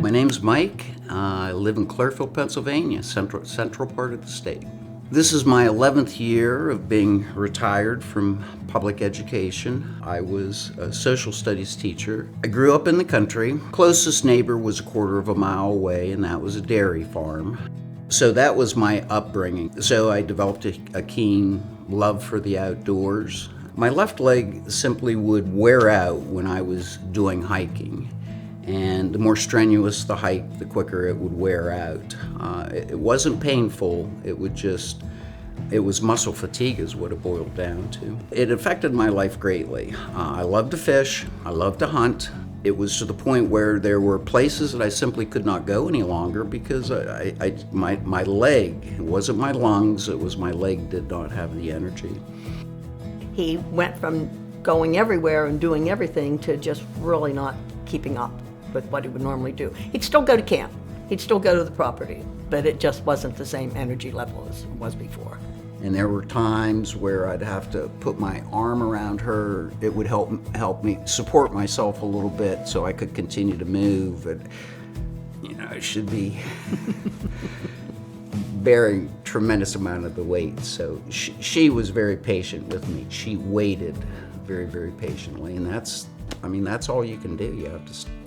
My name's Mike. I live in Clearfield, Pennsylvania, central part of the state. This is my 11th year of being retired from public education. I was a social studies teacher. I grew up in the country. Closest neighbor was a quarter of a mile away, and that was a dairy farm. So that was my upbringing. So I developed a keen love for the outdoors. My left leg simply would wear out when I was doing hiking. And the more strenuous the hike, the quicker it would wear out. It wasn't painful, it was muscle fatigue is what it boiled down to. It affected my life greatly. I loved to fish, I loved to hunt. It was to the point where there were places that I simply could not go any longer because my leg, it wasn't my lungs, it was my leg did not have the energy. He went from going everywhere and doing everything to just really not keeping up with what he would normally do. He'd still go to camp, he'd still go to the property, but it just wasn't the same energy level as it was before. And there were times where I'd have to put my arm around her. It would help me support myself a little bit so I could continue to move. And, I should be bearing tremendous amount of the weight. So she was very patient with me. She waited very, very patiently, and that's all you can do.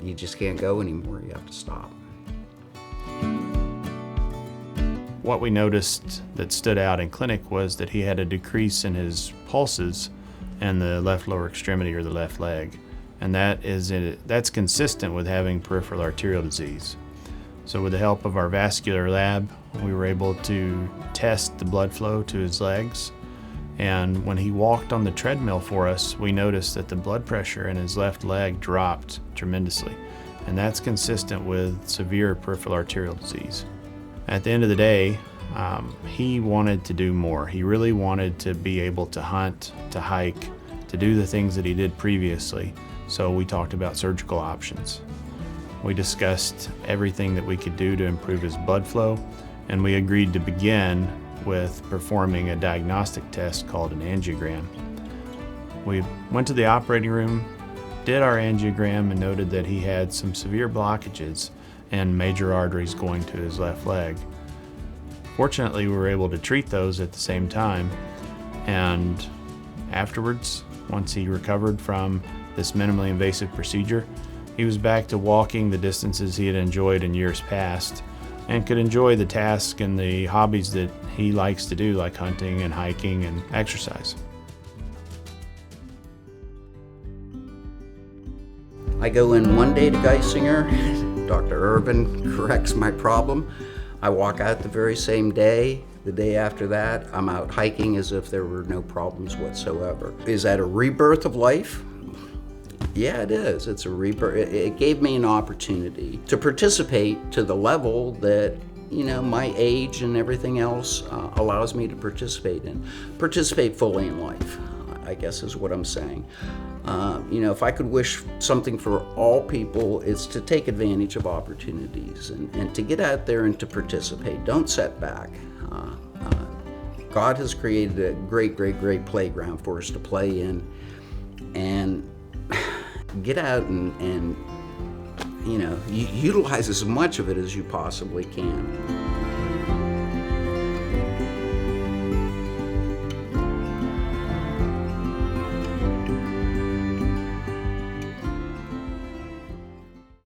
You just can't go anymore. You have to stop. What we noticed that stood out in clinic was that he had a decrease in his pulses in the left lower extremity or the left leg, and that's consistent with having peripheral arterial disease. So with the help of our vascular lab, we were able to test the blood flow to his legs. And when he walked on the treadmill for us, we noticed that the blood pressure in his left leg dropped tremendously. And that's consistent with severe peripheral arterial disease. At the end of the day, he wanted to do more. He really wanted to be able to hunt, to hike, to do the things that he did previously. So we talked about surgical options. We discussed everything that we could do to improve his blood flow, and we agreed to begin with performing a diagnostic test called an angiogram. We went to the operating room, did our angiogram, and noted that he had some severe blockages and major arteries going to his left leg. Fortunately, we were able to treat those at the same time, and afterwards, once he recovered from this minimally invasive procedure, he was back to walking the distances he had enjoyed in years past and could enjoy the tasks and the hobbies that he likes to do, like hunting and hiking and exercise. I go in one day to Geisinger, Dr. Irvan corrects my problem. I walk out the very same day. The day after that, I'm out hiking as if there were no problems whatsoever. Is that a rebirth of life? Yeah, it is. It's a rebirth. It gave me an opportunity to participate to the level that, my age and everything else allows me to participate fully in life, I guess is what I'm saying. If I could wish something for all people, it's to take advantage of opportunities and to get out there and to participate. Don't set back. God has created a great, great, great playground for us to play in, and get out and utilize as much of it as you possibly can.